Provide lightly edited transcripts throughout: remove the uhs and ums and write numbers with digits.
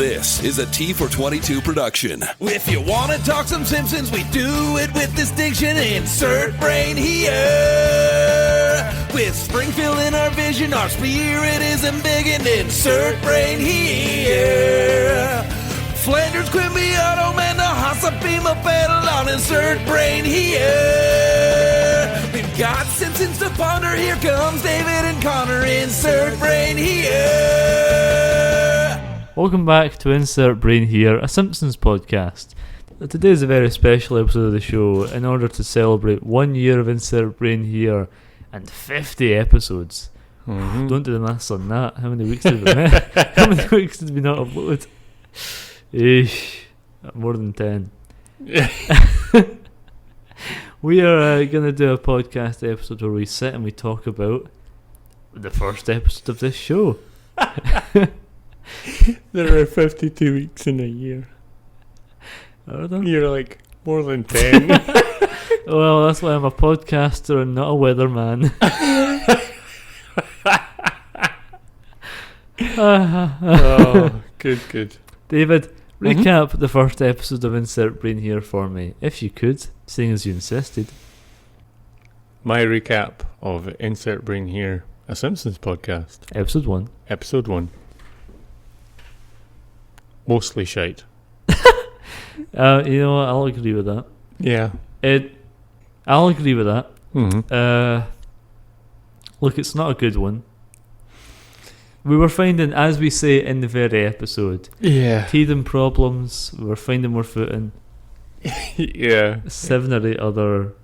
This is a T422 production. If you want to talk some Simpsons, we do it with distinction. Insert brain here. With Springfield in our vision, our spirit is embiggened. Insert brain here. Flanders, Quimby, Otto, Mendahasa, Beamer, Pedal, insert brain here. We've got Simpsons to ponder. Here comes David and Connor. Insert brain here. Welcome back to Insert Brain Here, a Simpsons podcast. Today is a very special episode of the show in order to celebrate 1 year of Insert Brain Here and 50 episodes. Mm-hmm. Don't do the maths on that. How many weeks did we How many weeks did we not upload? Eesh, more than 10. We are going to do a podcast episode where we sit and we talk about the first episode of this show. There are 52 weeks in a year. Are there? You're like more than 10. Well, that's why I'm a podcaster and not a weatherman. Oh, good. David, recap the first episode of Insert Brain Here for me, if you could, seeing as you insisted. My recap of Insert Brain Here, a Simpsons podcast. Episode 1. Episode 1. Mostly shite. You know what, I'll agree with that. Yeah. I'll agree with that. Mm-hmm. Look, it's not a good one. We were finding, as we say in the very episode, Yeah. teething problems, we were finding more footing. Yeah. 7 or 8 other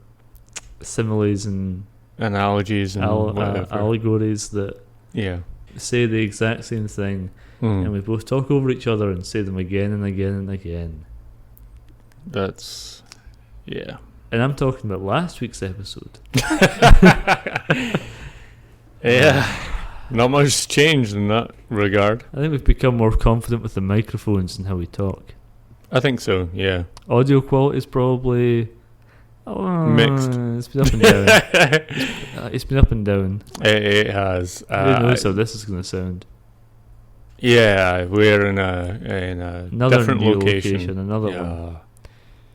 similes and Analogies and whatever. allegories that Yeah. say the exact same thing, and we both talk over each other and say them again and again and again. That's... Yeah. And I'm talking about last week's episode. Yeah. Not much changed in that regard. I think we've become more confident with the microphones and how we talk. I think so, yeah. Audio quality is probably mixed. It's been up and down. It's been up and down. It has. Who knows how this is going to sound? Yeah, we're in a Another different new location. Another one.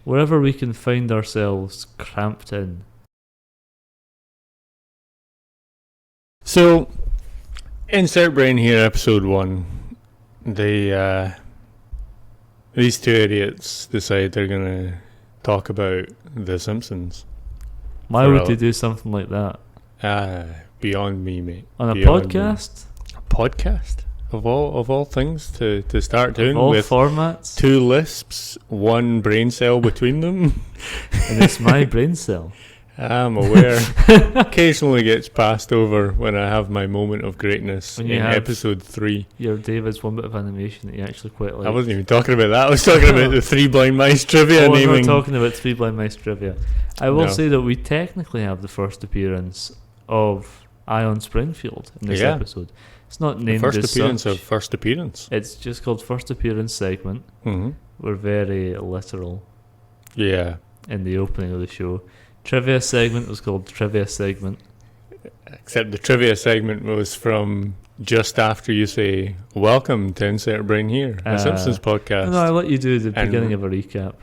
Wherever we can find ourselves cramped in. So, Insert Brain Here, episode 1. These two idiots decide they're going to talk about The Simpsons. Why would they do something like that? Beyond me, mate. On a Beyond podcast? Me. A podcast? Of all things to start doing, of all with formats? 2 lisps, 1 brain cell between them. And it's my brain cell. I'm aware. Occasionally gets passed over when I have my moment of greatness in episode 3. Your David's one bit of animation that you actually quite like. I wasn't even talking about that. I was talking about the 3 Blind Mice trivia naming. I was not talking about 3 Blind Mice trivia. I will say that we technically have the first appearance of Ion Springfield in this episode. It's not named the first as appearance such. of first appearance. It's just called first appearance segment. Mm-hmm. We're very literal. Yeah. In the opening of the show. Trivia segment was called trivia segment. Except the trivia segment was from just after you say, welcome to Insert Brain Here, a Simpsons podcast. No, I'll let you do the beginning of a recap.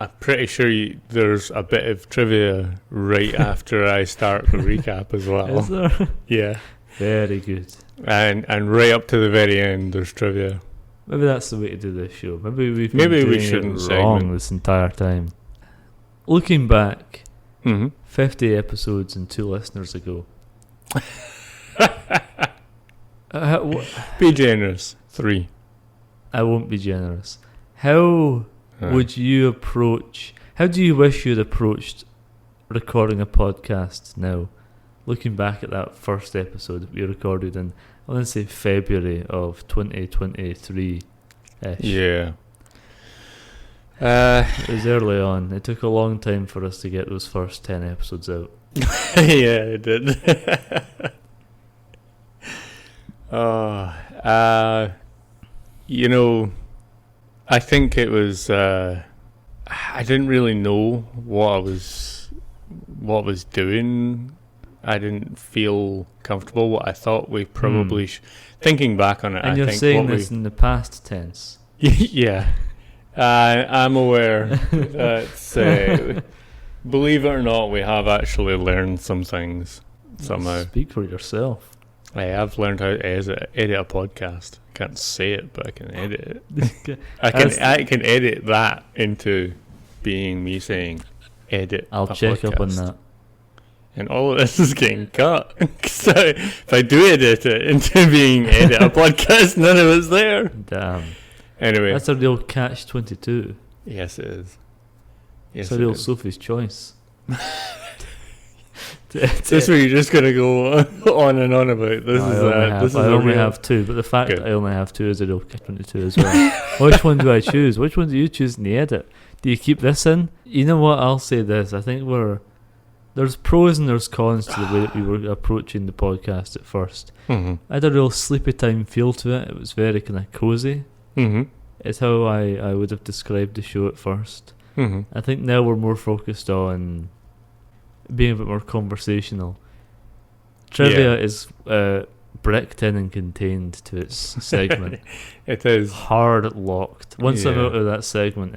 I'm pretty sure there's a bit of trivia right after I start the recap as well. Is there? Yeah. Very good. And right up to the very end, there's trivia. Maybe that's the way to do this show. Maybe we shouldn't wrong segment this entire time. Looking back, 50 episodes and 2 listeners ago. Be generous. 3. I won't be generous. How would you approach? How do you wish you'd approached recording a podcast now? Looking back at that first episode that we recorded in, I want to say February of 2023-ish. Yeah. It was early on. It took a long time for us to get those first 10 episodes out. Yeah, it did. I think it was. I didn't really know what I was doing I didn't feel comfortable. What I thought we probably thinking back on it, And I you're think saying what this in the past tense. yeah, I'm aware. That's believe it or not, we have actually learned some things somehow. Speak for yourself. I have learned how to edit a podcast. I can't say it, but I can edit it. I can edit that into being me saying edit. I'll check up on that. And all of this is getting cut. So if I do edit it into being edit a podcast, none of it's there. Damn. Anyway, That's a real catch-22. yes, it is. Yes, It's a real Sophie's choice. This where you're just gonna go on and on about this. I only have two, but the fact that I only have two is a real catch-22 as well. Which one do I choose? Which one do you choose in the edit? Do you keep this in? You know what? I'll say this. I think there's pros and there's cons to the way that we were approaching the podcast at first. Mm-hmm. I had a real sleepy time feel to it. It was very kind of cozy. Mm-hmm. It's how I would have described the show at first. Mm-hmm. I think now we're more focused on being a bit more conversational. Trivia is bricked in and contained to its segment. It is hard locked. Once I'm Yeah. out of that segment,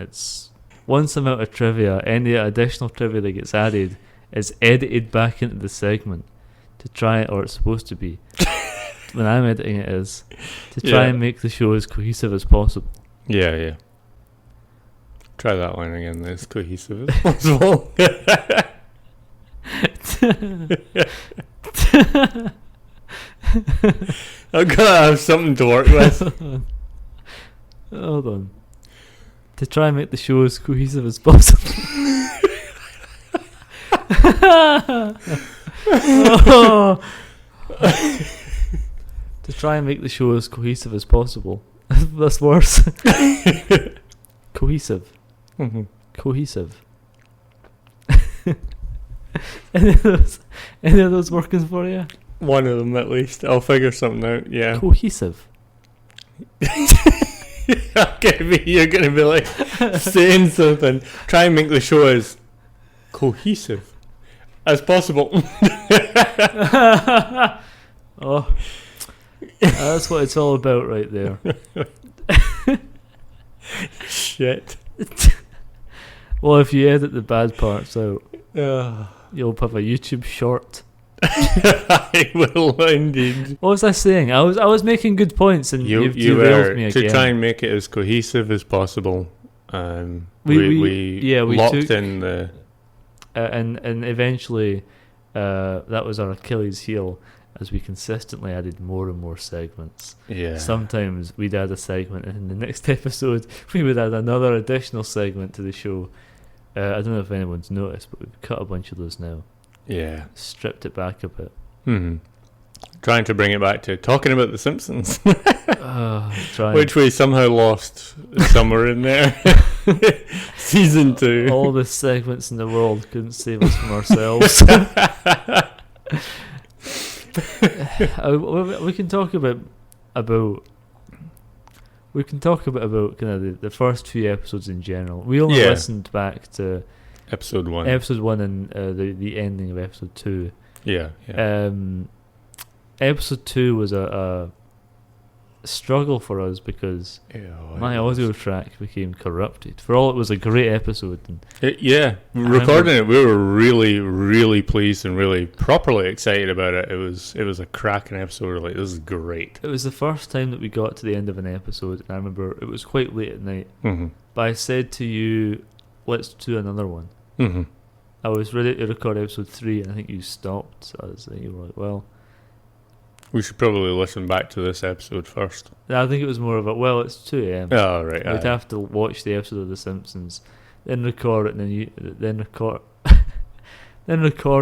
once I'm out of trivia, any additional trivia that gets added is edited back into the segment to try, or it's supposed to be. When I'm editing it is to try and make the show as cohesive as possible. Yeah. Try that line again. As cohesive as possible. I've got to have something to work with. Hold on. To try and make the show as cohesive as possible. To try and make the show as cohesive as possible. That's worse. Cohesive. Mm-hmm. Cohesive. Any of those working for you? One of them at least. I'll figure something out. Yeah. Cohesive. You're gonna be like saying something. Try and make the show as cohesive as possible. Oh, that's what it's all about right there. Shit. Well, if you edit the bad parts out, Uh, you'll have a YouTube short. I will indeed. What was I saying? I was making good points, and you've You derailed were me again. to try and make it as cohesive as possible. We locked took, in the and eventually that was our Achilles heel, as we consistently added more and more segments. yeah. Sometimes we'd add a segment, and in the next episode we would add another additional segment to the show. I don't know if anyone's noticed, but we've cut a bunch of those now. Yeah. Stripped it back a bit. Trying to bring it back to talking about The Simpsons, which we somehow lost somewhere in there. Season 2. All the segments in the world couldn't save us from ourselves. We can talk about we can talk a bit about kind of the first few episodes in general. We only listened back to episode 1 and the ending of episode 2. Yeah. Episode 2 was a struggle for us because my audio track became corrupted. For all it was a great episode. And recording it, we were really, really pleased and really properly excited about it. It was a cracking episode. Like, this is great. It was the first time that we got to the end of an episode, and I remember it was quite late at night. Mm-hmm. But I said to you, let's do another one. Mm-hmm. I was ready to record episode 3, and I think you stopped us, and you were like, well, we should probably listen back to this episode first. I think it was more of a, well, it's 2 a.m. Oh, right. We'd have to watch the episode of The Simpsons, then record it, and then record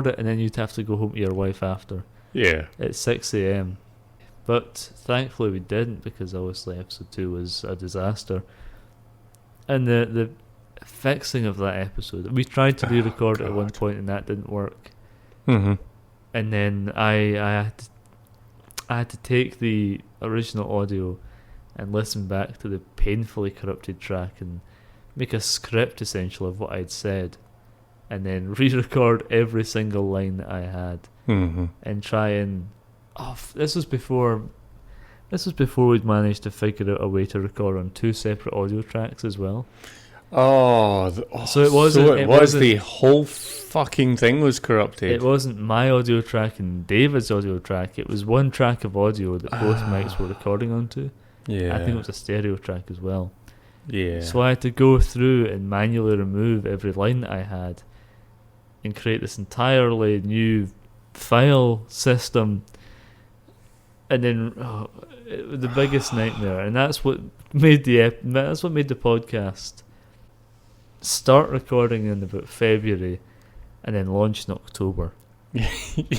it, and then you'd have to go home to your wife after. Yeah. At 6 a.m. But thankfully we didn't, because obviously episode 2 was a disaster. And the fixing of that episode, we tried to re-record it at one point, and that didn't work. Mm-hmm. And then I had to take the original audio and listen back to the painfully corrupted track and make a script essentially of what I'd said, and then re-record every single line that I had. and try and... This was before we'd managed to figure out a way to record on 2 separate audio tracks as well. So it was the whole fucking thing was corrupted. It wasn't my audio track and David's audio track. It was one track of audio that both mics were recording onto. Yeah. I think it was a stereo track as well. Yeah. So I had to go through and manually remove every line that I had and create this entirely new file system. And then it was the biggest nightmare, and that's what made the podcast start recording in about February, and then launch in October. Yeah.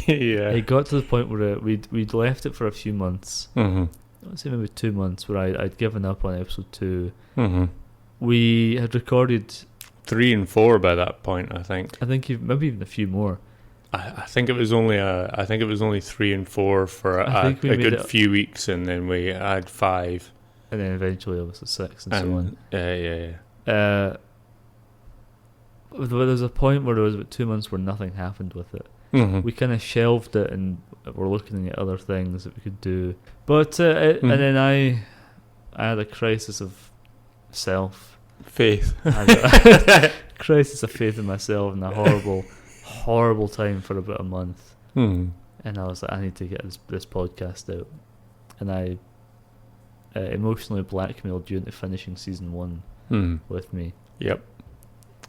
It got to the point where we'd left it for a few months. Let's say maybe 2 months, where I'd given up on episode 2. We had recorded 3 and 4 by that point, I think. Maybe even a few more. I think it was only 3 and 4 for a good few weeks, and then we had 5, and then eventually obviously 6 and so on. Yeah. There was a point where there was about 2 months where nothing happened with it. We kind of shelved it and were looking at other things that we could do. But and then I had a crisis of faith. Crisis of faith in myself, and a horrible time for about a month. And I was like, I need to get this podcast out. And I emotionally blackmailed you into finishing season 1 with me. Yep.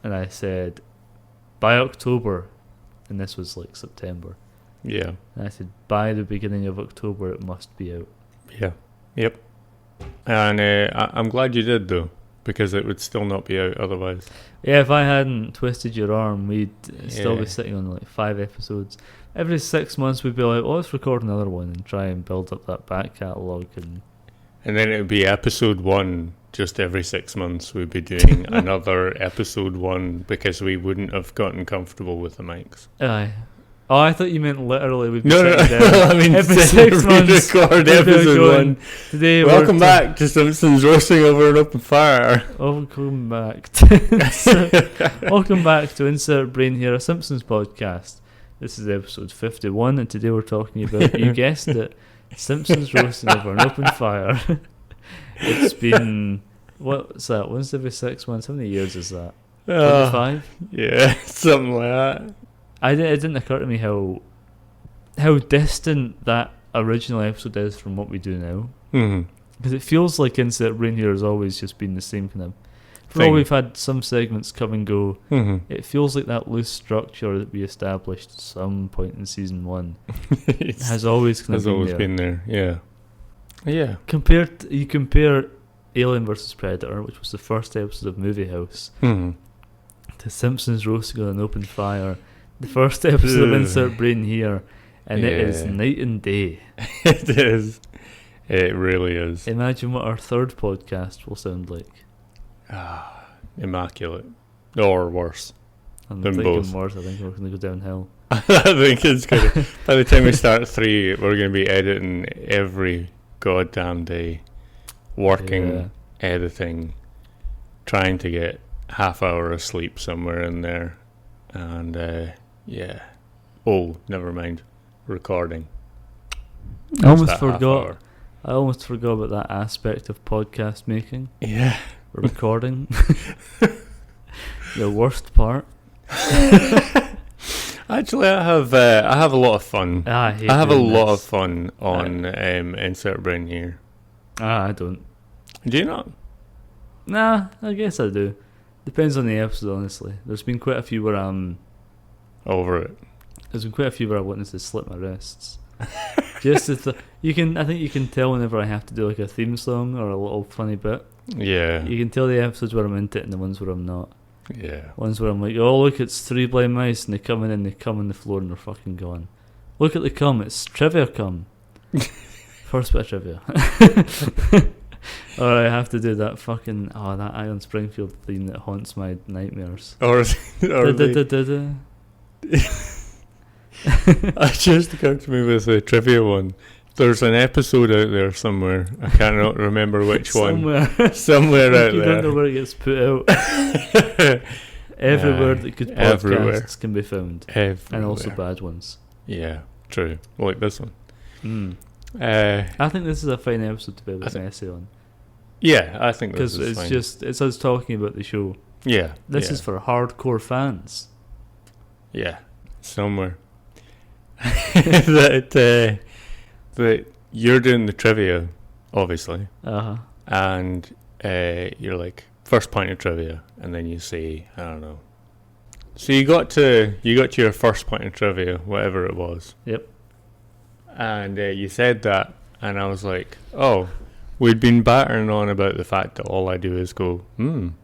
And I said, by October, and this was like September. Yeah. And I said, by the beginning of October, it must be out. Yeah. Yep. And I'm glad you did, though, because it would still not be out otherwise. Yeah, if I hadn't twisted your arm, we'd still be sitting on like 5 episodes. Every 6 months, we'd be like, let's record another one and try and build up that back catalogue. And then it would be episode 1. Just every 6 months we'd be doing another episode 1 because we wouldn't have gotten comfortable with the mics. Aye. Oh, I thought you meant literally we'd be No. down. I mean, every 6 months record episode 1. Today welcome back to Simpsons Roasting Over an Open Fire. Welcome back to Insert Brain Here, a Simpsons podcast. This is episode 51, and today we're talking about, you guessed it, Simpsons Roasting Over an Open Fire. It's been, what's that, once every 6 months? How many years is that? 25? Yeah, something like that. It didn't occur to me how distant that original episode is from what we do now. Because it feels like Insert Brain Here has always just been the same kind of... For all we've had some segments come and go, it feels like that loose structure that we established at some point in season 1 has always been there. Yeah. Yeah. You compare Alien vs Predator, which was the first episode of Movie House, to Simpsons Roasting on an Open Fire, the first episode of Insert Brain Here, and it is night and day. It is. It really is. Imagine what our third podcast will sound like. Immaculate. Or worse. I'm than thinking both. worse. I think we're going to go downhill. I think it's going to... By the time we start 3, we're going to be editing every goddamn day. Working, editing, trying to get half hour of sleep somewhere in there. And, never mind. Recording. I almost forgot about that aspect of podcast making. Yeah. Recording. The worst part. Actually, I have a lot of fun. I have a lot of fun on Insert Brain Here. I don't. Do you not? Nah, I guess I do. Depends on the episode, honestly. There's been quite a few where I'm over it. There's been quite a few where I wanted to slip my wrists. Just I think you can tell whenever I have to do like a theme song or a little funny bit. Yeah. You can tell the episodes where I'm into it and the ones where I'm not. Yeah. Ones where I'm like, oh look, it's 3 blind mice, and they come in and they come on the floor and they're fucking gone. Look at the cum, it's trivia cum. First bit of trivia. Or I have to do that fucking that Iron Springfield theme that haunts my nightmares. It just occurred to me with the trivia one. There's an episode out there somewhere. I cannot remember which one. Somewhere out there. You don't know where it gets put out. Everywhere that good podcasts can be found. And also bad ones. Yeah. True. Like this one. I think this is a fine episode to be able to essay on. Yeah, I think this because is it's fine. just it's us talking about the show. Yeah. This is for hardcore fans. Yeah. Somewhere. that you're doing the trivia, obviously. And you're like, first point of trivia, and then you say, I don't know. So you got to your first point of trivia, whatever it was. Yep. And you said that, and I was like, oh, we'd been battering on about the fact that all I do is go, and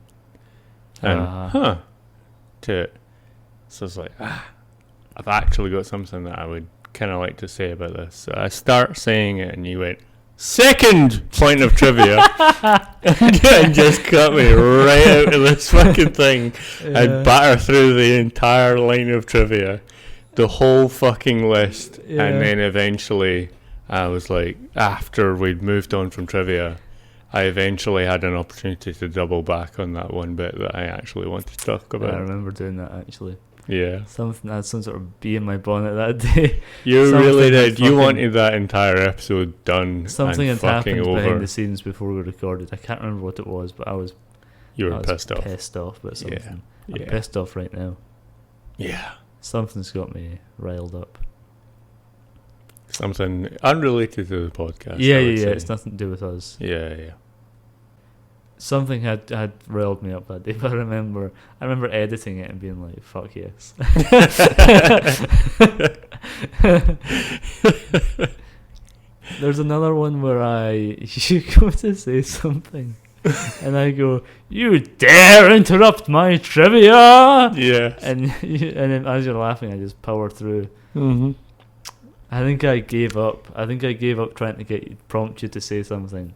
to it. So it's like, I've actually got something that I would kind of like to say about this. So I start saying it, and you went, second point of trivia, and just cut me right out of this fucking thing. Yeah. I'd batter through the entire line of trivia, the whole fucking list, and then eventually I was like, after we'd moved on from trivia, I eventually had an opportunity to double back on that one bit that I actually wanted to talk about. I remember doing that actually. Yeah. Something had some sort of bee in my bonnet that day. You really did. You wanted that entire episode done. Something and had fucking happened over. behind the scenes before we recorded. I can't remember what it was, but I was pissed off. Pissed off about something. I'm Yeah. pissed off right now. Yeah. Something's got me riled up. Something unrelated to the podcast. Yeah. I would say. It's nothing to do with us. Yeah. Something had riled me up that day, but I remember editing it and being like, "Fuck yes." There's another one where you go to say something, and I go, "You dare interrupt my trivia!" Yeah. And then as you're laughing, I just power through. Mm-hmm. I think I gave up. Trying to prompt you to say something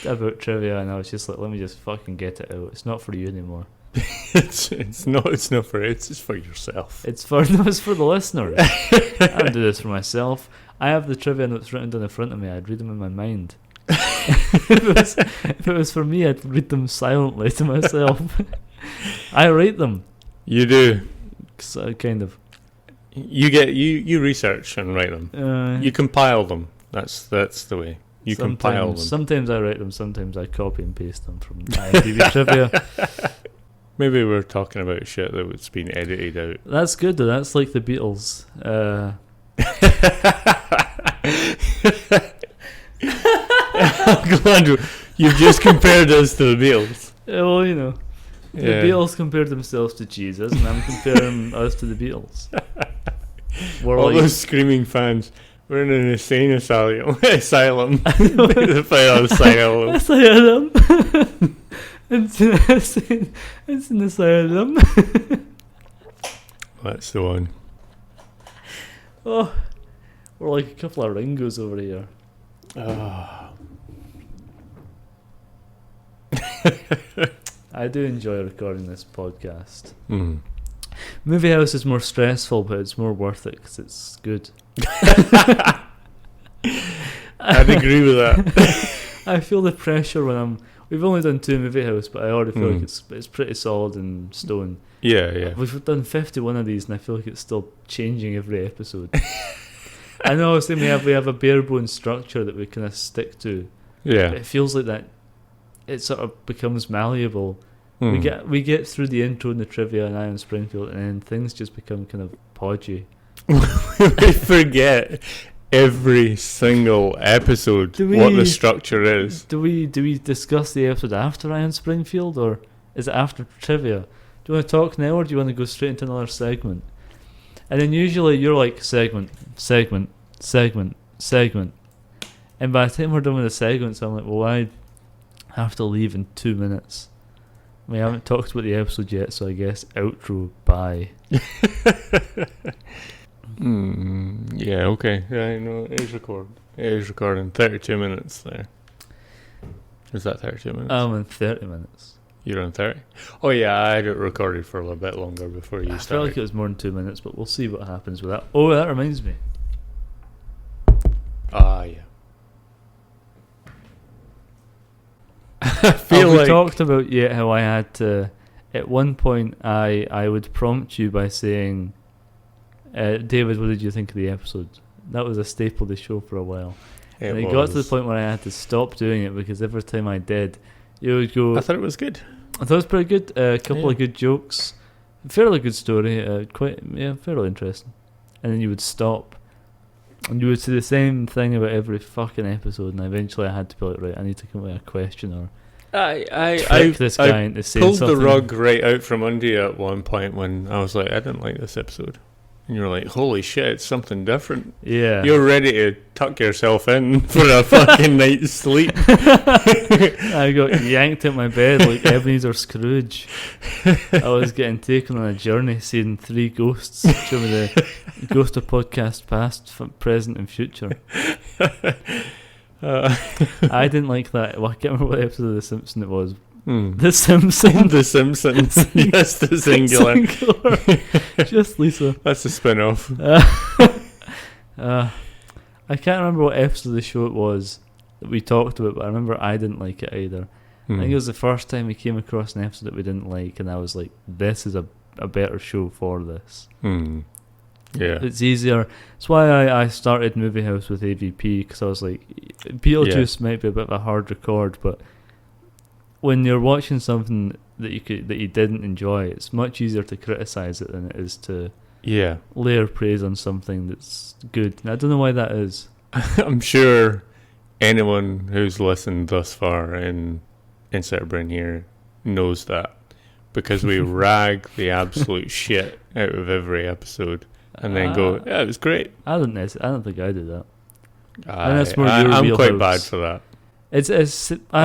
about trivia, and I was just like, let me just fucking get it out. It's not for you anymore. It's not for it. It's for yourself. It's for the listener. I don't do this for myself. I have the trivia notes written down in front of me. I'd read them in my mind. if it was for me, I'd read them silently to myself. I write them. You do. So, kind of. You research and write them. You compile them. That's the way. You compile them. Sometimes I write them, sometimes I copy and paste them from IMDb trivia. Maybe we're talking about shit that's been edited out. That's good though, that's like the Beatles. I'm glad you've just compared us to the Beatles. Well, you know. The Beatles compared themselves to Jesus, and I'm comparing us to the Beatles. All those screaming fans. We're in an insane asylum. The final asylum. Asylum. It's an asylum. That's the one. Oh, we're like a couple of Ringos over here. I do enjoy recording this podcast. Movie House is more stressful, but it's more worth it because it's good. I'd agree with that. I feel the pressure when we've only done 2 Movie House, but I already feel like it's pretty solid in stone. Yeah. We've done 51 of these, and I feel like it's still changing every episode. I know I was saying we have a bare bones structure that we kind of stick to. Yeah. But it feels like that it sort of becomes malleable. We get through the intro and the trivia and Iron Springfield, and then things just become kind of podgy. We forget every single episode what the structure is. Do we discuss the episode after Iron Springfield, or is it after trivia? Do you want to talk now, or do you want to go straight into another segment? And then usually you're like segment, and by the time we're done with the segments, I'm like, well, I have to leave in 2 minutes. We haven't talked about the episode yet, so I guess outro, bye. Yeah, okay. Yeah, I know. It is recording. 32 minutes there. Is that 32 minutes? I'm in 30 minutes. You're on 30? Oh, yeah, I had it recorded for a little bit longer before you started. I felt like it was more than 2 minutes, but we'll see what happens with that. Oh, that reminds me. Yeah. I feel we talked about how I had to. At one point, I would prompt you by saying, David, what did you think of the episode? That was a staple of the show for a while. It got to the point where I had to stop doing it because every time I did, you would go... I thought it was good. I thought it was pretty good. A couple of good jokes. Fairly good story. Fairly interesting. And then you would stop. And you would say the same thing about every fucking episode. And eventually I had to be like, right, I need to come up with a question or trick this guy into saying pulled something. the rug right out from under you at one point when I was like, I didn't like this episode. And you're like, holy shit, it's something different. Yeah. You're ready to tuck yourself in for a fucking night's sleep. I got yanked out my bed like Ebenezer Scrooge. I was getting taken on a journey seeing 3 ghosts. Show me the ghost of podcast past, present and future. I didn't like that. Well, I can't remember what episode of The Simpsons it was. The Simpsons. The Simpsons. Yes, the singular. Just Lisa. That's a spin-off. I can't remember what episode of the show it was that we talked about, but I remember I didn't like it either. I think it was the first time we came across an episode that we didn't like, and I was like, this is a better show for this. Yeah. It's easier. That's why I started Movie House with AVP, because I was like, Beetlejuice might be a bit of a hard record, but when you're watching something that you didn't enjoy, it's much easier to criticize it than it is to layer praise on something that's good. And I don't know why that is. I'm sure anyone who's listened thus far in Insert Brain here knows that, because we rag the absolute shit out of every episode and then go, yeah, it was great. I don't think I do that. I'm quite bad for that. I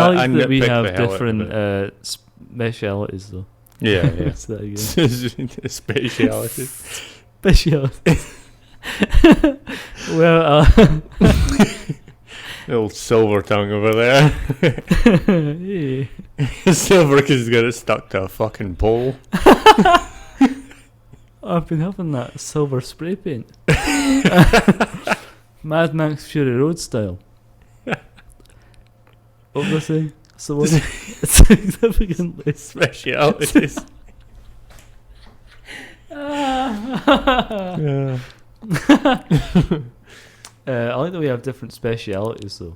like that we have different specialities, though. Yeah. That's that again. Specialities. Well, little silver tongue over there. yeah. Silver because he's got it stuck to a fucking pole. I've been having that silver spray paint. Mad Max Fury Road style. What was I saying? So what? Significantly Specialities. I like that we have different specialities, though.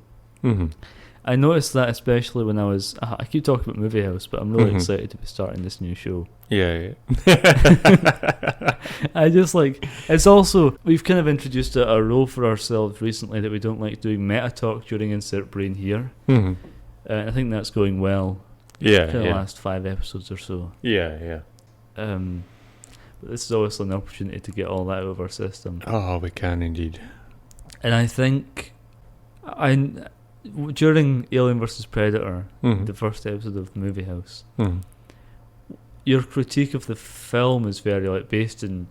I noticed that especially when I keep talking about Movie House, but I'm really excited to be starting this new show. Yeah. I just like, it's also, we've kind of introduced a role for ourselves recently that we don't like doing meta talk during Insert Brain here. I think that's going well. Yeah. For the last 5 episodes or so. Yeah. But this is obviously an opportunity to get all that out of our system. Oh, we can indeed. And I think during Alien vs Predator, the first episode of Movie House, your critique of the film is very based in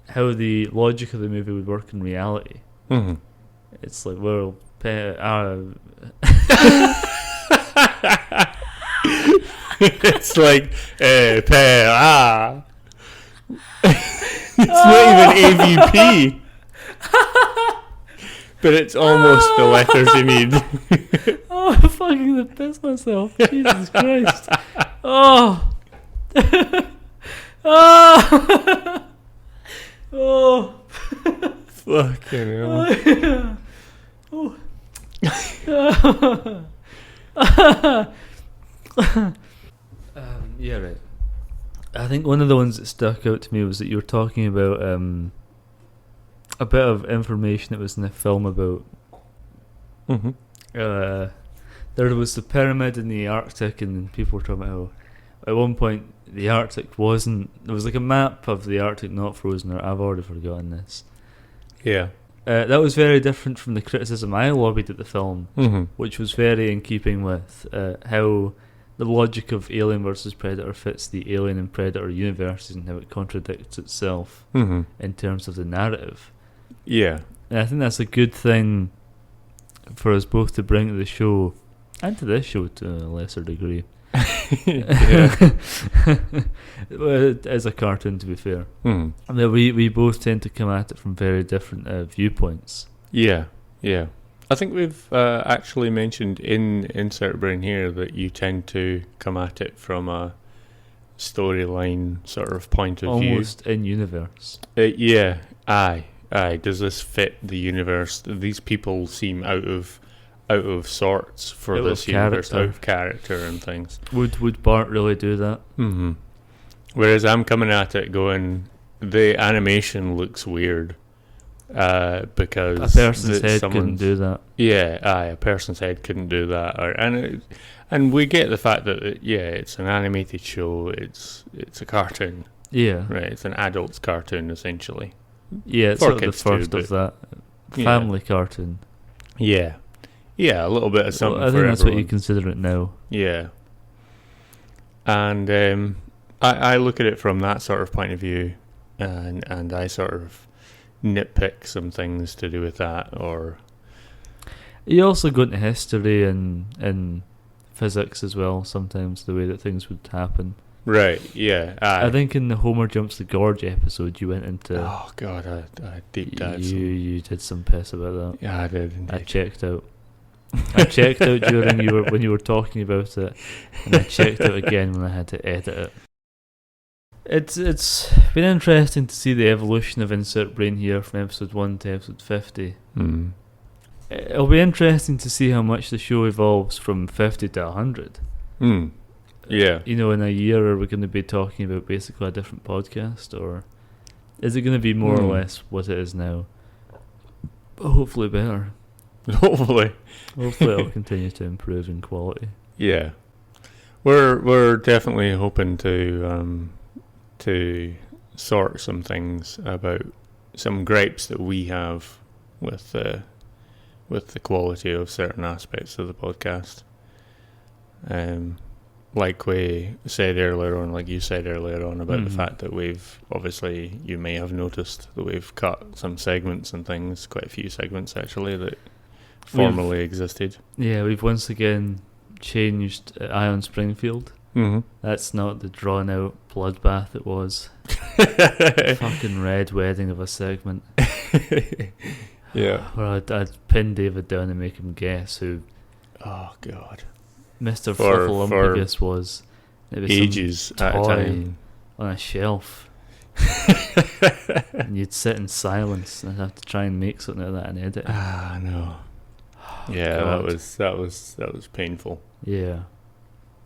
how the logic of the movie would work in reality. It's like, well, it's like it's not even AVP. But it's almost the letters you need. Oh, I'm fucking the piss myself. Jesus Christ. Oh. Oh. Fucking hell. Oh. Yeah, right. I think one of the ones that stuck out to me was that you were talking about a bit of information that was in the film about there was the pyramid in the Arctic, and people were talking about how at one point the Arctic wasn't, there was like a map of the Arctic not frozen, or I've already forgotten this. Yeah. That was very different from the criticism I lobbied at the film, which was very in keeping with how the logic of Alien vs Predator fits the Alien and Predator universes and how it contradicts itself in terms of the narrative. Yeah. And I think that's a good thing for us both to bring to the show, and to this show to a lesser degree. As a cartoon, to be fair. I mean, we both tend to come at it from very different viewpoints. Yeah. I think we've actually mentioned in Insert Brain here that you tend to come at it from a storyline sort of point of view. Almost in universe. Yeah. Aye. Does this fit the universe? These people seem out of sorts for this universe, out of character and things. Would Bart really do that? Mm-hmm. Whereas I'm coming at it going, the animation looks weird. Because a person's head couldn't do that. Yeah, a person's head couldn't do that. And we get the fact that it's an animated show. It's a cartoon. Yeah, right. It's an adult's cartoon essentially. Yeah, it's sort of the first of that family cartoon. Yeah, a little bit of something. I think for that's everyone. what you consider it now. Yeah, and I look at it from that sort of point of view, and I sort of nitpick some things to do with that. Or you also go into history and physics as well. Sometimes the way that things would happen. Right. Yeah. I think in the Homer Jumps the Gorge episode, you went into. Oh God, I deep dive. You did some piss about that. Yeah, I did. Indeed. I checked out during when you were talking about it, and I checked out again when I had to edit it. It's been interesting to see the evolution of Insert Brain here from episode 1 to episode 50. Mm. It'll be interesting to see how much the show evolves from 50 to 100. Mm. Yeah. In a year, are we going to be talking about basically a different podcast, or is it going to be more or less what it is now? But hopefully better. Hopefully it'll continue to improve in quality. Yeah, we're definitely hoping to sort some things about some gripes that we have with the quality of certain aspects of the podcast. Like we said earlier on, like you said earlier on about the fact that we've, obviously you may have noticed that we've cut some segments and things, quite a few segments actually, that formerly existed. Yeah, we've once again changed Ion Springfield. Mm-hmm. That's not the drawn out bloodbath it was. Fucking red wedding of a segment. Yeah. Where I'd pin David down and make him guess who Oh God. Mr. Fluffalumpagus was. It was ages at a time on a shelf. And you'd sit in silence and I'd have to try and make something out of that and edit it. No. Yeah, God. that was painful. Yeah.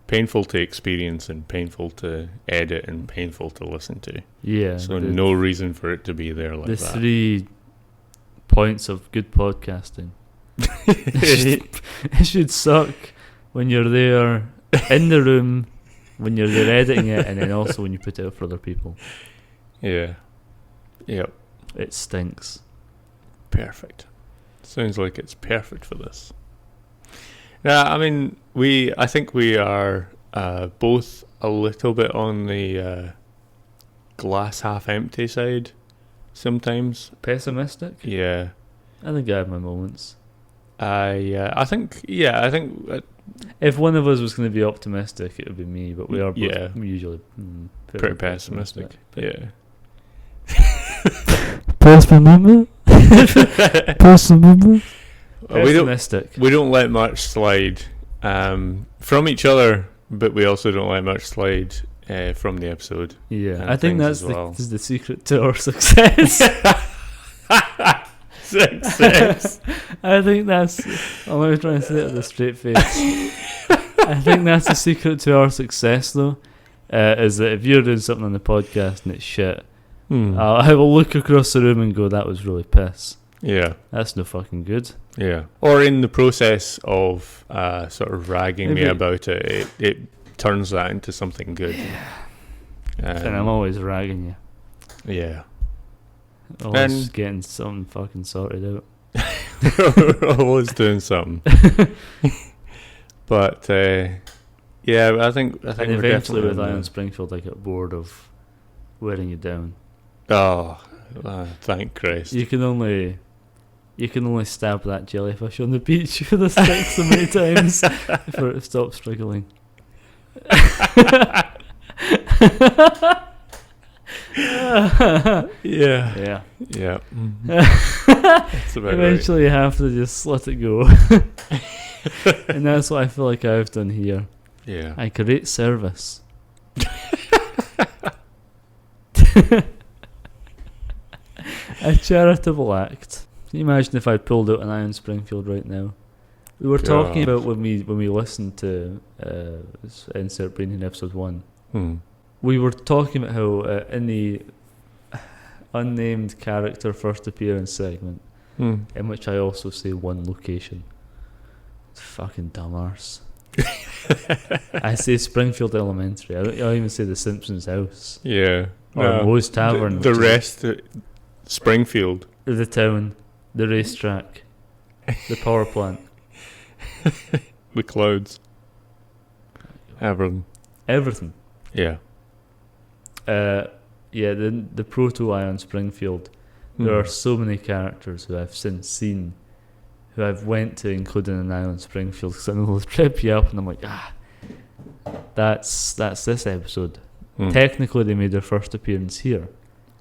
Painful to experience and painful to edit and painful to listen to. Yeah. So no reason for it to be there like the that. 3 points of good podcasting. It should suck when you're there in the room, when you're there editing it, and then also when you put it out for other people. Yeah. Yep. It stinks. Perfect. Sounds like it's perfect for this. Yeah, I mean, I think we are both a little bit on the glass half empty side sometimes. Pessimistic? Yeah. I think I have my moments. I think if one of us was going to be optimistic, it would be me, but we are both Yeah. usually pretty pessimistic. Yeah. Pessimistic. We don't let much slide from each other, but we also don't let much slide from the episode. Yeah, and I think things that's as well. the secret to our success. Success. I think that's. I'm only trying to say it with a straight face. I think that's the secret to our success, though, is that if you're doing something on the podcast and it's shit, I will look across the room and go, "That was really piss." Yeah, that's no fucking good. Yeah, or in the process of sort of ragging me about it, it turns that into something good. And I'm always ragging you. Yeah. Always getting something fucking sorted out. Always doing something. But yeah, I think and we're eventually definitely with Ion Springfield, I get bored of wearing you down. Oh, thank Christ! You can only stab that jellyfish on the beach with a stick so many times before it stops struggling. Yeah. Eventually, you have to just let it go, and that's what I feel like I've done here. Yeah, I create service. A charitable act. Can you imagine if I pulled out an Iron Springfield right now? We were talking about when we listened to Insert Brain in episode 1. We were talking about how in the unnamed character first appearance segment, in which I also say one location. It's fucking dumb arse. I say Springfield Elementary. I don't even say the Simpsons house. Yeah. Or Moe's Tavern. The rest, Springfield. The town, the racetrack, the power plant. The clouds. Everything. Yeah. The proto Iron Springfield. There are so many characters who I've since seen, who I've went to, including an Iron Springfield, because I know they'll trip you up, and I'm like, that's this episode. Technically, they made their first appearance here.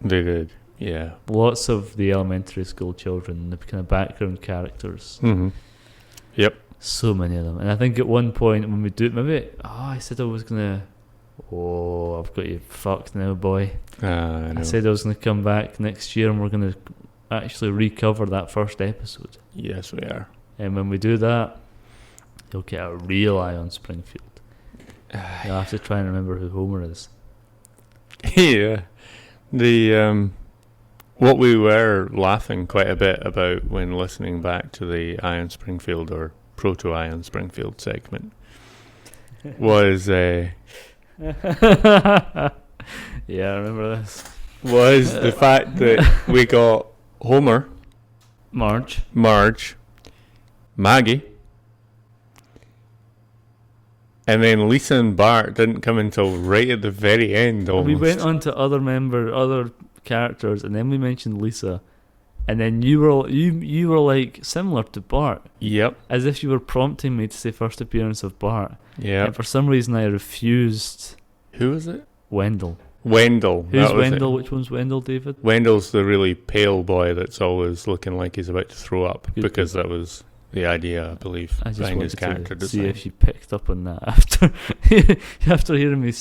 They did, yeah. Lots of the elementary school children, the kind of background characters. Yep. So many of them. And I think at one point when we do it, maybe, I said I was going to, I've got you fucked now, boy. I said I was going to come back next year and we're going to actually recover that first episode. Yes, we are. And when we do that, you'll get a real eye on Springfield. You'll have to try and remember who Homer is. Yeah. The what we were laughing quite a bit about when listening back to the Iron Springfield or Proto Iron Springfield segment was yeah, I remember this. Was the fact that we got Homer, Marge, Maggie, and then Lisa and Bart didn't come until right at the very end. Almost. We went on to other characters, and then we mentioned Lisa, and then you were like similar to Bart. Yep. As if you were prompting me to say first appearance of Bart. Yeah. And for some reason I refused. Who was it? Wendell. Who's Wendell? Which one's Wendell, David? Wendell's the really pale boy that's always looking like he's about to throw up. Because that was the idea, I believe, I just behind wanted his character to design. see if she picked up on that after hearing me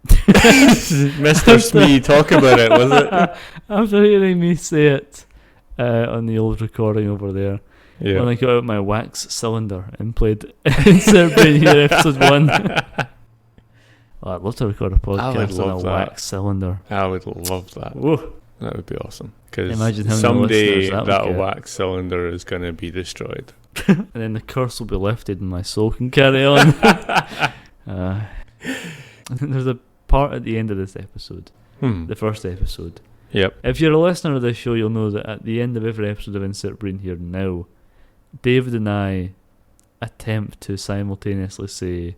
Mr. Smee talk about it, was it? After hearing me say it on the old recording over there, when I got out my wax cylinder and played Insert Brain here episode 1. I'd love to record a podcast on a wax cylinder. I would love that. Whoa. That would be awesome. Because Imagine someday that wax cylinder is going to be destroyed. And then the curse will be lifted and my soul can carry on. There's a part at the end of this episode, the first episode. Yep. If you're a listener of this show, you'll know that at the end of every episode of Insert Brain here now, David and I attempt to simultaneously say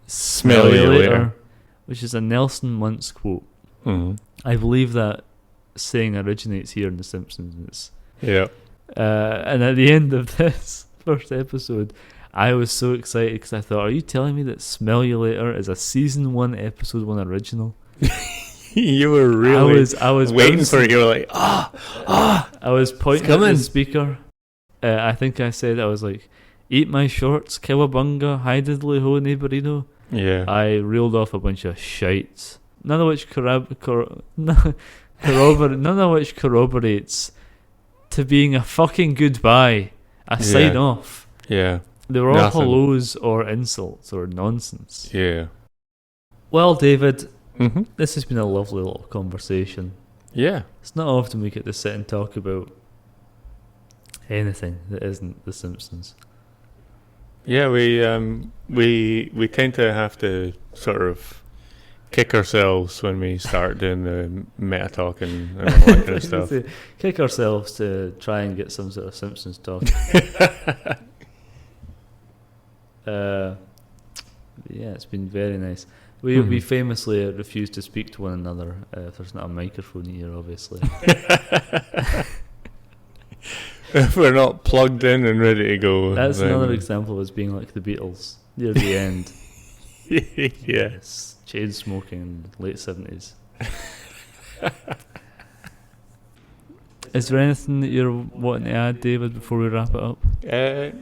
"Smell you later," which is a Nelson Muntz quote. I believe that saying originates here in The Simpsons. Yeah. And at the end of this first episode, I was so excited because I thought, are you telling me that "Smell You Later" is a season 1, episode 1 original? You were really I was waiting bouncing. for it. You were like, I was pointing at the speaker. I think I said, I was like, "Eat my shorts, cowabunga, hi diddly ho, neighborino." Yeah. I reeled off a bunch of shites, none of which corroborates to being a fucking goodbye, a sign off. Yeah. They were all hellos or insults or nonsense. Yeah. Well, David, this has been a lovely little conversation. Yeah. It's not often we get to sit and talk about anything that isn't The Simpsons. Yeah, we tend to have to sort of kick ourselves when we start doing the meta talk and all that kind of stuff. Kick ourselves to try and get some sort of Simpsons talk. Yeah, it's been very nice. We famously refuse to speak to one another if there's not a microphone here, obviously. If we're not plugged in and ready to go. That's another example of us being like the Beatles near the end. Yes. Chain smoking in the late 70s. Is there anything that you're wanting to add, David, before we wrap it up?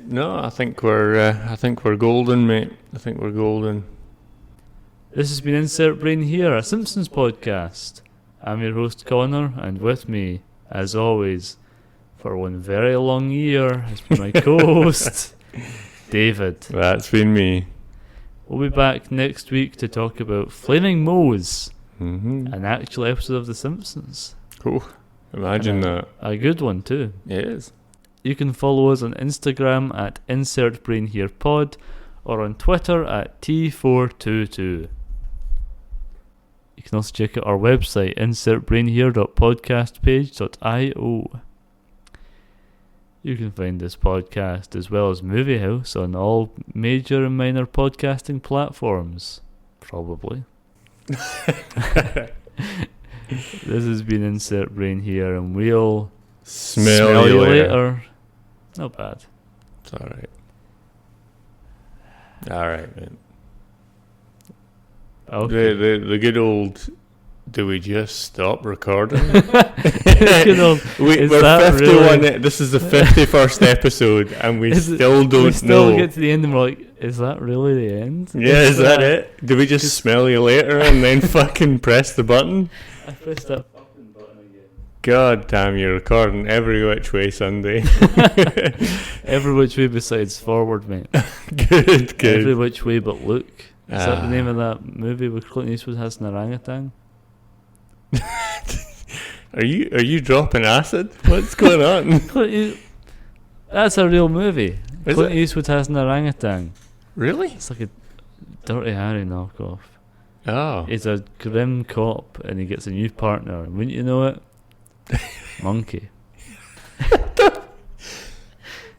No, I think we're golden, mate. I think we're golden. This has been Insert Brain here, a Simpsons podcast. I'm your host Connor, and with me, as always, for one very long year, has been my co-host, David. That's been me. We'll be back next week to talk about Flaming Moe's, Mm-hmm. an actual episode of The Simpsons. Cool. Imagine that. A good one too. It is. You can follow us on Instagram at InsertBrainHerePod or on Twitter at T422. You can also check out our website, insertbrainhere.podcastpage.io. You can find this podcast as well as Movie House on all major and minor podcasting platforms. Probably. This has been Insert Brain here, and we'll Smell you later. Not bad. It's alright. Alright, man. Okay. The good old, do we just stop recording? Good old, We're that 51, really? this is the 51st episode, and we still don't we still know. get to the end and we're like, is that really the end? Yeah, is that it? Do we just smell you later and then fucking press the button? I pressed that fucking button again. God damn, you're recording every which way Sunday. Every which way besides forward, mate. Good. Every which way but look. Is that the name of that movie where Clint Eastwood has an orangutan? Are you dropping acid? What's going on? That's a real movie. Is Clint it? Eastwood has an orangutan. Really? It's like a Dirty Harry knockoff. Oh. He's a grim cop and he gets a new partner. And wouldn't you know it? Monkey.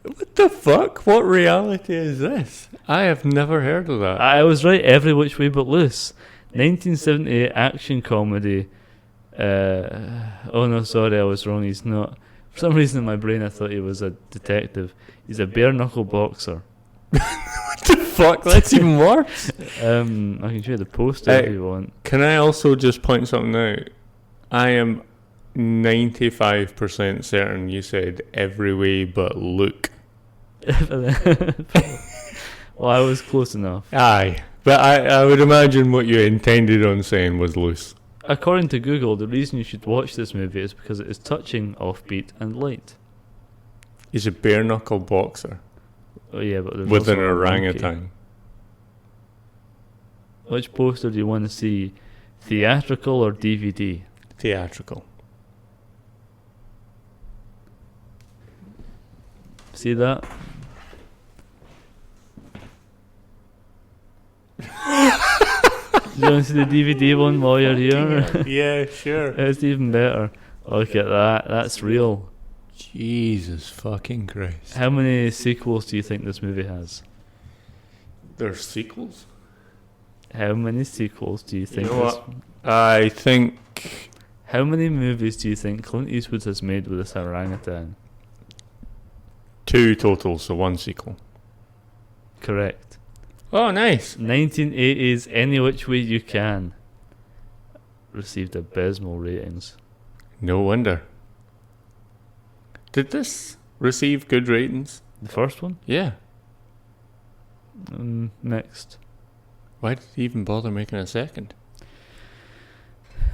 What the fuck? What reality is this? I have never heard of that. I was right, Every Which Way But Loose. 1978 action comedy. Oh no, sorry, I was wrong. He's not. For some reason in my brain I thought he was a detective. He's a bare knuckle boxer. What the fuck? That's even worse. I can show you the poster if you want. Can I also just point something out? I am 95% certain you said every way but look. Well, I was close enough. Aye. But I would imagine what you intended on saying was loose. According to Google, the reason you should watch this movie is because it is touching, offbeat, and light. He's a bare knuckle boxer Oh yeah, but there's with also an a monkey. orangutan. Which poster do you want to see? Theatrical or DVD? Theatrical. See that? Do you want to see the DVD one while you're here? Yeah, sure. It's even better. Look at that. That's real. Jesus fucking Christ. How many sequels do you think this movie has? There's sequels? How many sequels do you think You know this... what? I think How many movies do you think Clint Eastwood has made with this orangutan? 2 total, so 1 sequel. Correct. Oh, nice. 1980s Any Which Way You Can received abysmal ratings. No wonder. Did this receive good ratings? The first one? Yeah. Mixed. Why did he even bother making a second?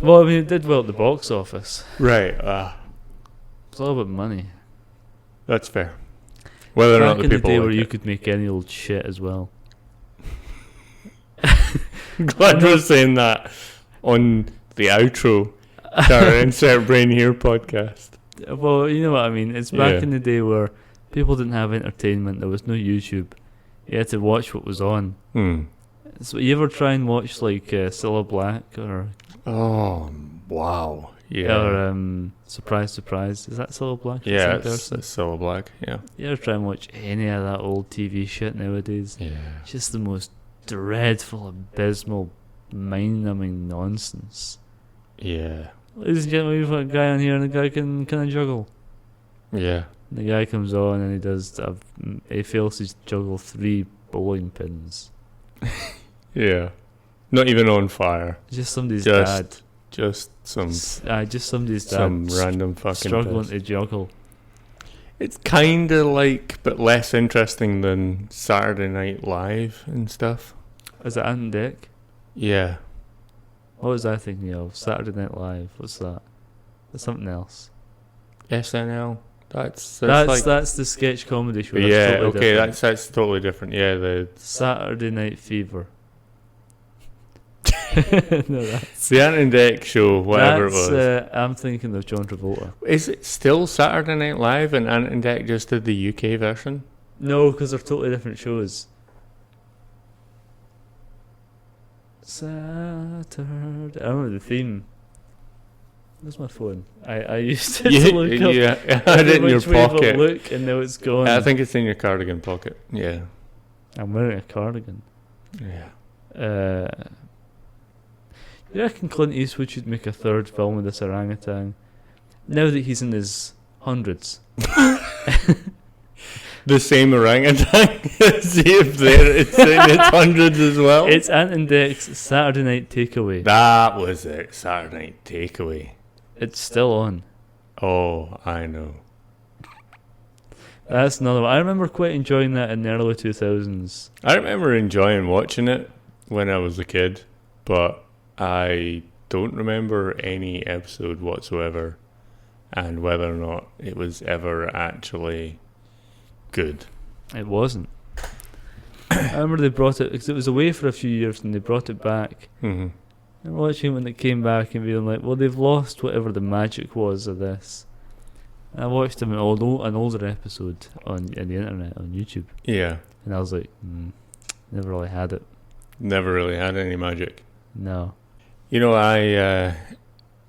Well, I mean, it did well at the box office. Right. It's all about money. That's fair. Whether or Back not the in the people day like where you it. could make any old shit as well. Glad we're saying that on the outro to our Insert Brain Here podcast. Well, you know what I mean. It's back Yeah. in the day where people didn't have entertainment. There was no YouTube. You had to watch what was on. So you ever try and watch like Cilla Black or Oh, wow. Yeah. or Surprise Surprise? Is that Cilla Black? Yeah, Same it's person? so black. Yeah. You ever try and watch any of that old TV shit nowadays? Yeah. It's just the most dreadful, abysmal, mind-numbing nonsense. Yeah. Ladies and gentlemen, we've got a guy on here and the guy can juggle. Yeah. The guy comes on and he does. He fails to juggle 3 bowling pins. Yeah. Not even on fire. Just somebody's Just dad. Just some Just somebody's dad. some random fucking struggling piss. to juggle. It's kind of like, but less interesting than Saturday Night Live and stuff. Is it Ant and Dec? Yeah. What was I thinking of? Saturday Night Live. What's that? That's something else. SNL. That's the sketch comedy show. That's yeah. totally Okay, different. that's totally different. Yeah, the Saturday Night Fever. No, that's the Ant and Dec show, whatever that's, it was. I'm thinking of John Travolta. Is it still Saturday Night Live and Ant and Dec just did the UK version? No, because they're totally different shows. Saturday. I remember the theme. Where's my phone? I used it to look up. Yeah, I had it in your which way will pocket. look, and now it's gone. I think it's in your cardigan pocket. Yeah. I'm wearing a cardigan. Yeah. You reckon Clint Eastwood should make a third film with this orangutan? Now that he's in his hundreds. The same orangutan. See if it's in its hundreds as well. It's Ant and Dec's Saturday Night Takeaway. That was it. Saturday Night Takeaway. It's still on. Oh, I know. That's another one. I remember quite enjoying that in the early 2000s. I remember enjoying watching it when I was a kid, but I don't remember any episode whatsoever, and whether or not it was ever actually good. It wasn't. I remember they brought it, because it was away for a few years, and they brought it back. Mm-hmm. And watching when it came back and being like, well, they've lost whatever the magic was of this. And I watched them an older episode on the internet, on YouTube. Yeah. And I was like, never really had it. Never really had any magic. No. You know, I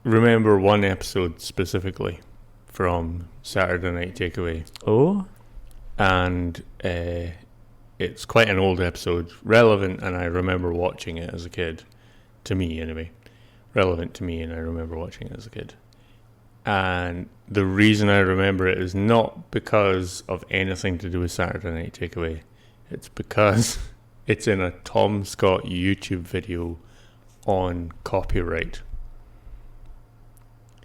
remember one episode specifically from Saturday Night Takeaway. Oh? And it's quite an old episode, relevant, and I remember watching it as a kid. To me, anyway. Relevant to me, and I remember watching it as a kid. And the reason I remember it is not because of anything to do with Saturday Night Takeaway. It's because it's in a Tom Scott YouTube video on copyright.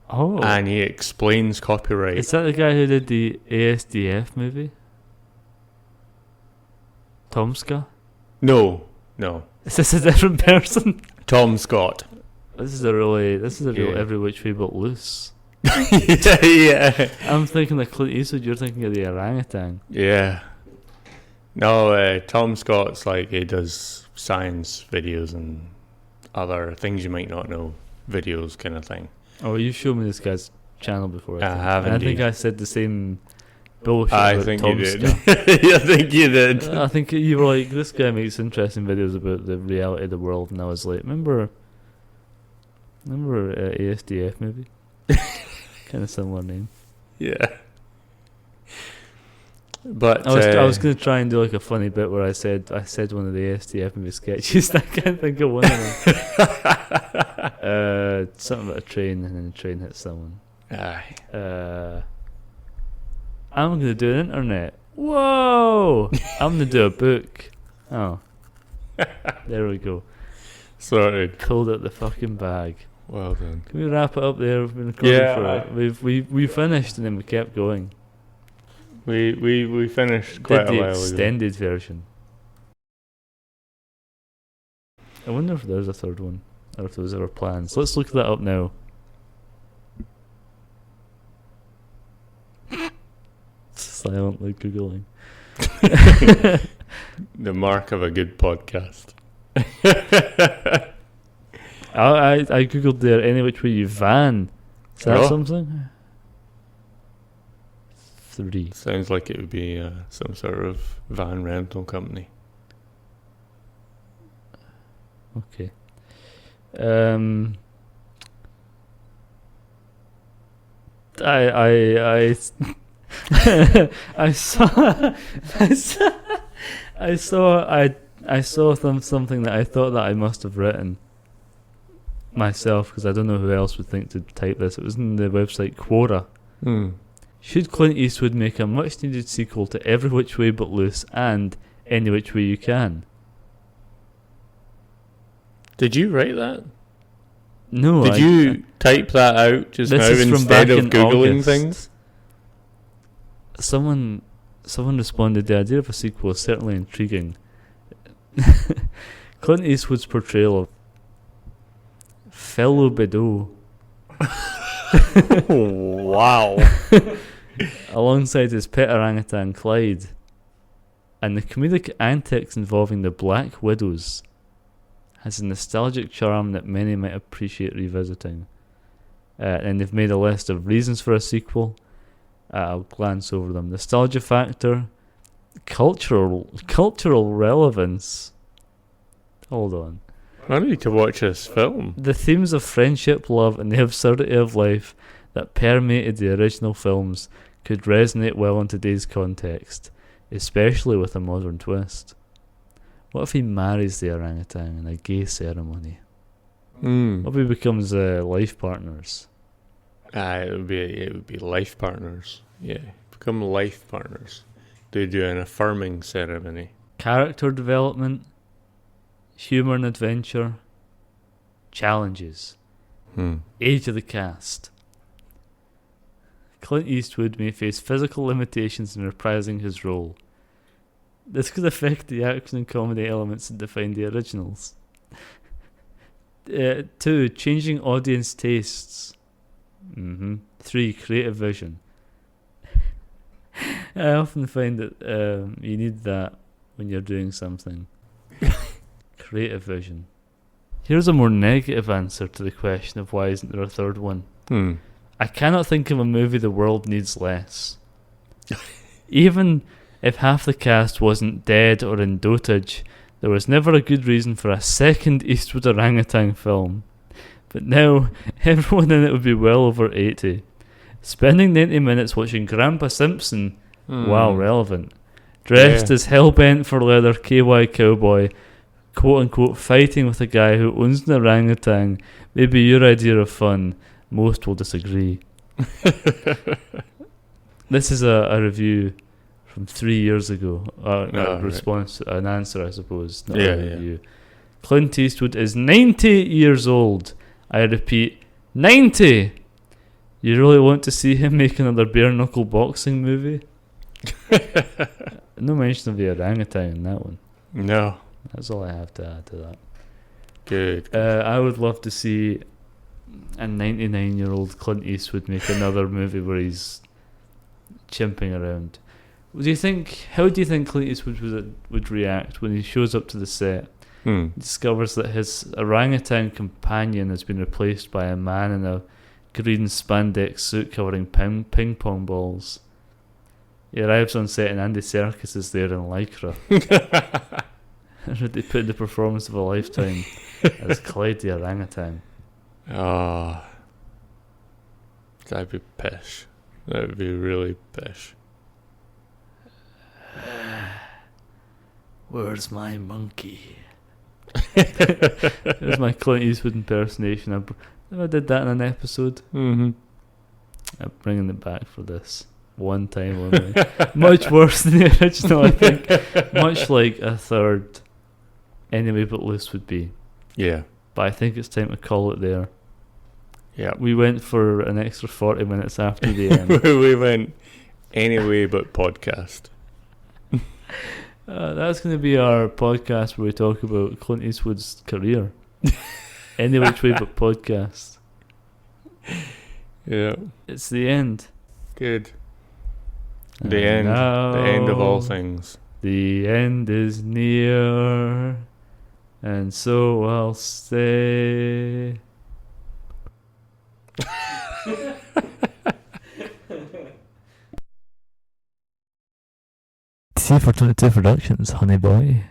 Oh. And he explains copyright. Is that the guy who did the ASDF movie? Tom Scott? No. Is this a different person? Tom Scott. This is a real Every Which Way But Loose. Yeah. I'm thinking of Clint Eastwood, you're thinking of the orangutan. Yeah. No, Tom Scott's like, he does science videos and other things you might not know videos kind of thing. Oh, you showed me this guy's channel before. I have and indeed. I think I said the same bullshit I about think Tom you did. Scott. I think you did. I think you were like, this guy makes interesting videos about the reality of the world, and I was like, remember ASDF movie? Kind of similar name. Yeah. But I was going to try and do like a funny bit where I said one of the ASDF movie sketches. I can't think of one of them. Something about a train, and then the train hits someone. Aye. I'm going to do an internet. Whoa! I'm going to do a book. Oh. There we go. Sorted. Pulled out the fucking bag. Well done. Can we wrap it up there? We've been recording Yeah, we finished and then we kept going. We finished quite Did a the while ago. extended version. I wonder if there's a third one, or if there was ever plans. Let's look that up now. Silently googling. The mark of a good podcast. I googled there any which way you van. Is that Oh. something? 3. Sounds like it would be some sort of van rental company. Okay. I saw something that I thought that I must have written myself, because I don't know who else would think to type this. It was in the website Quora. Should Clint Eastwood make a much needed sequel to Every Which Way But Loose and Any Which Way You Can? Did you write that? No. Did you type that out just now This is from instead back of in Googling August. things? Someone responded, the idea of a sequel is certainly intriguing. Clint Eastwood's portrayal of Philo Wow. alongside his pet orangutan Clyde, and the comedic antics involving the Black Widows has a nostalgic charm that many might appreciate revisiting. And they've made a list of reasons for a sequel. I'll glance over them. Nostalgia factor, cultural relevance. Hold on. I need to watch this film. The themes of friendship, love, and the absurdity of life that permeated the original films could resonate well in today's context, especially with a modern twist. What if he marries the orangutan in a gay ceremony? What if he becomes life partners? It would be life partners. Yeah, become life partners. They do an affirming ceremony. Character development, humour and adventure, challenges, age of the cast. Clint Eastwood may face physical limitations in reprising his role. This could affect the action and comedy elements that define the originals. 2. Changing audience tastes. 3. Creative vision. I often find that you need that when you're doing something. Creative vision. Here's a more negative answer to the question of why isn't there a third one. I cannot think of a movie the world needs less. Even if half the cast wasn't dead or in dotage, there was never a good reason for a second Eastwood orangutan film. But now, everyone in it would be well over 80. Spending 90 minutes watching Grandpa Simpson, wow, relevant, dressed as hell-bent for leather KY cowboy, quote-unquote fighting with a guy who owns an orangutan, may be your idea of fun. Most will disagree. This is a review from 3 years ago. Response, an answer, I suppose. Not a review. Clint Eastwood is 90 years old. I repeat, 90! You really want to see him make another bare-knuckle boxing movie? No mention of the orangutan in that one. No. That's all I have to add to that. Good. I would love to see a 99-year-old Clint Eastwood make another movie where he's chimping around. How do you think Clint Eastwood would react when he shows up to the set, discovers that his orangutan companion has been replaced by a man in a green spandex suit covering ping pong balls? He arrives on set and Andy Serkis is there in lycra. They put in the performance of a lifetime as Clyde the orangutan. Oh, that'd be pish. That would be really pish. Where's my monkey? There's my Clint Eastwood impersonation. I did that in an episode. I'm bringing it back for this one time only. Much worse than the original, I think. Much like a third Anyway But Loose would be. Yeah. But I think it's time to call it there. Yeah. We went for an extra 40 minutes after the end. We went Anyway But Podcast. That's going to be our podcast where we talk about Clint Eastwood's career. Any which way but podcast. Yeah. It's the end. Good. The end of all things. The end is near, and so I'll stay. C422 Productions, honey boy.